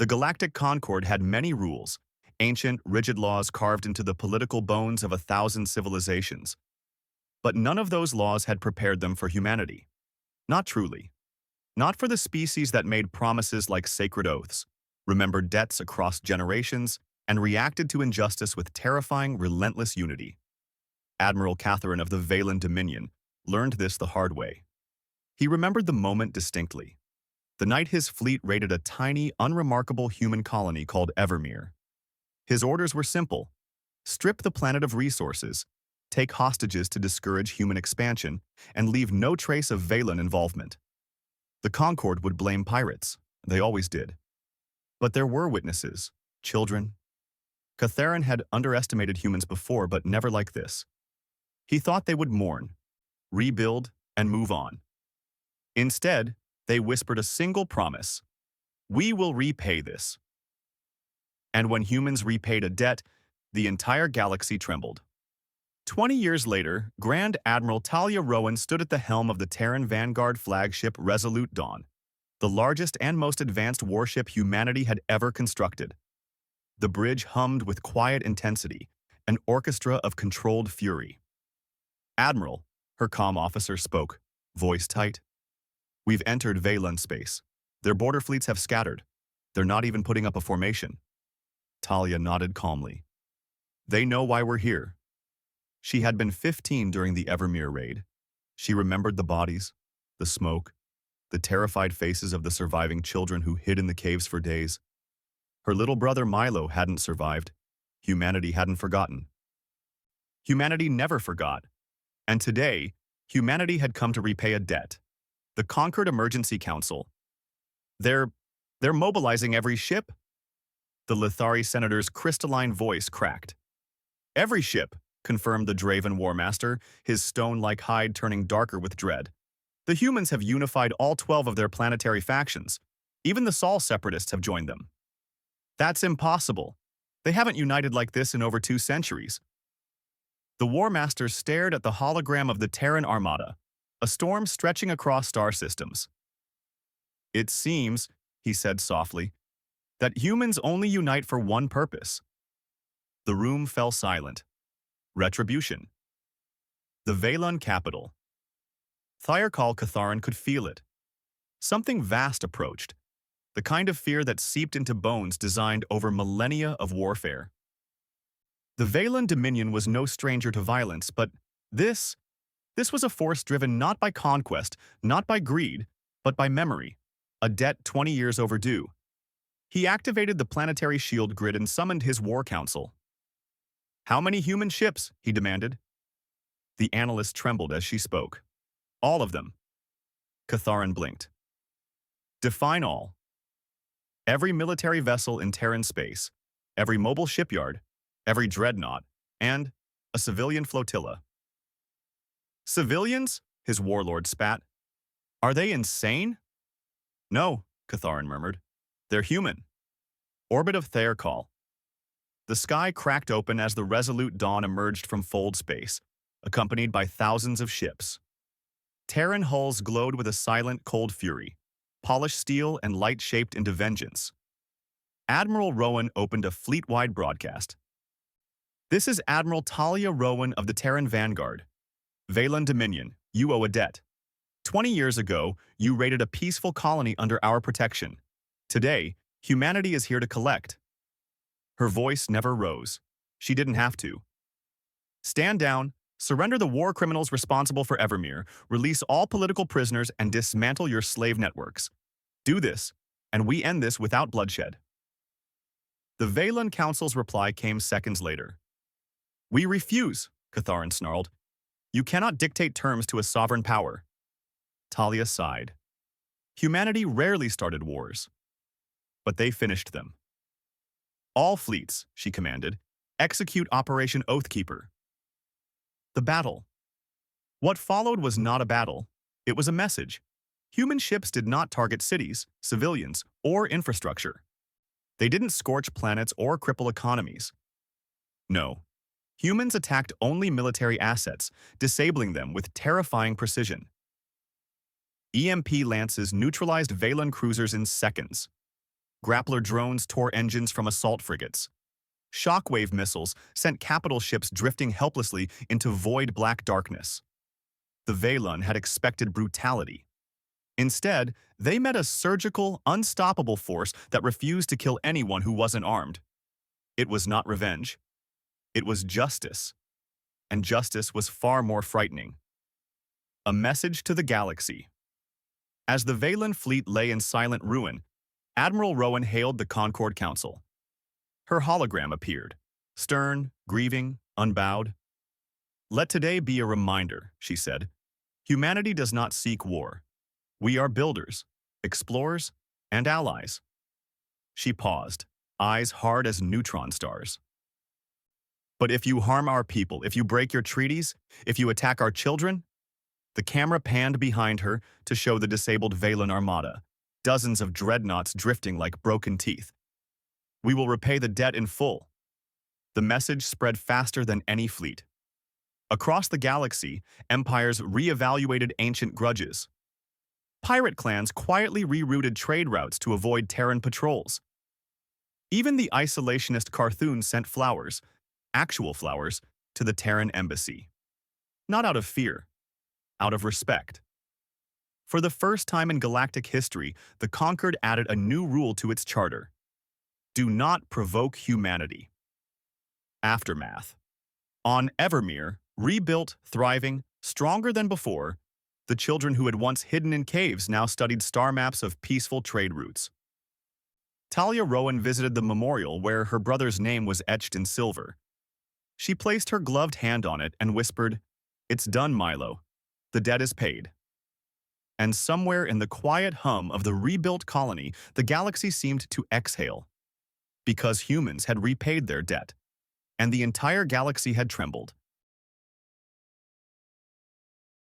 The Galactic Concord had many rules, ancient, rigid laws carved into the political bones of 1,000 civilizations. But none of those laws had prepared them for humanity. Not truly. Not for the species that made promises like sacred oaths, remembered debts across generations, and reacted to injustice with terrifying, relentless unity. Admiral Catherine of the Valen Dominion learned this the hard way. He remembered the moment distinctly. The night his fleet raided a tiny, unremarkable human colony called Evermere. His orders were simple. Strip the planet of resources, take hostages to discourage human expansion, and leave no trace of Valen involvement. The Concord would blame pirates. They always did. But there were witnesses, children. Catharin had underestimated humans before, but never like this. He thought they would mourn, rebuild, and move on. Instead, they whispered a single promise. We will repay this. And when humans repaid a debt, the entire galaxy trembled. 20 years later, Grand Admiral Talia Rowan stood at the helm of the Terran Vanguard flagship Resolute Dawn, the largest and most advanced warship humanity had ever constructed. The bridge hummed with quiet intensity, an orchestra of controlled fury. Admiral, her comm officer spoke, voice tight. We've entered Valen space. Their border fleets have scattered. They're not even putting up a formation. Talia nodded calmly. They know why we're here. She had been 15 during the Evermere raid. She remembered the bodies, the smoke, the terrified faces of the surviving children who hid in the caves for days. Her little brother Milo hadn't survived. Humanity hadn't forgotten. Humanity never forgot. And today, humanity had come to repay a debt. The Concord Emergency Council. They're mobilizing every ship? The Lithari senator's crystalline voice cracked. Every ship, confirmed the Draven War Master, his stone-like hide turning darker with dread. The humans have unified all 12 of their planetary factions. Even the Sol separatists have joined them. That's impossible. They haven't united like this in over 2 centuries. The War Master stared at the hologram of the Terran armada, a storm stretching across star systems. It seems, he said softly, that humans only unite for one purpose. The room fell silent. Retribution. The Valen capital. Thyarkal Catharin could feel it. Something vast approached, the kind of fear that seeped into bones designed over millennia of warfare. The Valen Dominion was no stranger to violence, but this was a force driven not by conquest, not by greed, but by memory, a debt 20 years overdue. He activated the planetary shield grid and summoned his war council. How many human ships? He demanded. The analyst trembled as she spoke. All of them. Catharin blinked. Define all. Every military vessel in Terran space, every mobile shipyard, every dreadnought, and a civilian flotilla. Civilians? His warlord spat. Are they insane? No, Catharin murmured. They're human. Orbit of Thyarkal. The sky cracked open as the Resolute Dawn emerged from fold space, accompanied by thousands of ships. Terran hulls glowed with a silent, cold fury, polished steel and light shaped into vengeance. Admiral Rowan opened a fleet-wide broadcast. This is Admiral Talia Rowan of the Terran Vanguard. Valen Dominion, you owe a debt. 20 years ago, you raided a peaceful colony under our protection. Today, humanity is here to collect. Her voice never rose. She didn't have to. Stand down, surrender the war criminals responsible for Evermere, release all political prisoners, and dismantle your slave networks. Do this, and we end this without bloodshed. The Valen Council's reply came seconds later. We refuse, Catharin snarled. You cannot dictate terms to a sovereign power. Talia sighed. Humanity rarely started wars, but they finished them. All fleets, she commanded, execute Operation Oathkeeper. The battle. What followed was not a battle. It was a message. Human ships did not target cities, civilians, or infrastructure. They didn't scorch planets or cripple economies. No. Humans attacked only military assets, disabling them with terrifying precision. EMP lances neutralized Valen cruisers in seconds. Grappler drones tore engines from assault frigates. Shockwave missiles sent capital ships drifting helplessly into void black darkness. The Valen had expected brutality. Instead, they met a surgical, unstoppable force that refused to kill anyone who wasn't armed. It was not revenge. It was justice. And justice was far more frightening. A message to the galaxy. As the Valen fleet lay in silent ruin, Admiral Rowan hailed the Concord Council. Her hologram appeared, stern, grieving, unbowed. "Let today be a reminder," she said. "Humanity does not seek war. We are builders, explorers, and allies." She paused, eyes hard as neutron stars. "But if you harm our people, if you break your treaties, if you attack our children," the camera panned behind her to show the disabled Valen armada, dozens of dreadnoughts drifting like broken teeth. "We will repay the debt in full." The message spread faster than any fleet. Across the galaxy, empires reevaluated ancient grudges. Pirate clans quietly rerouted trade routes to avoid Terran patrols. Even the isolationist Carthun sent flowers, actual flowers, to the Terran embassy. Not out of fear, out of respect. For the first time in galactic history, the Conquered added a new rule to its charter. Do not provoke humanity. Aftermath. On Evermere, rebuilt, thriving, stronger than before, the children who had once hidden in caves now studied star maps of peaceful trade routes. Talia Rowan visited the memorial where her brother's name was etched in silver. She placed her gloved hand on it and whispered, "It's done, Milo. The debt is paid." And somewhere in the quiet hum of the rebuilt colony, the galaxy seemed to exhale. Because humans had repaid their debt, and the entire galaxy had trembled.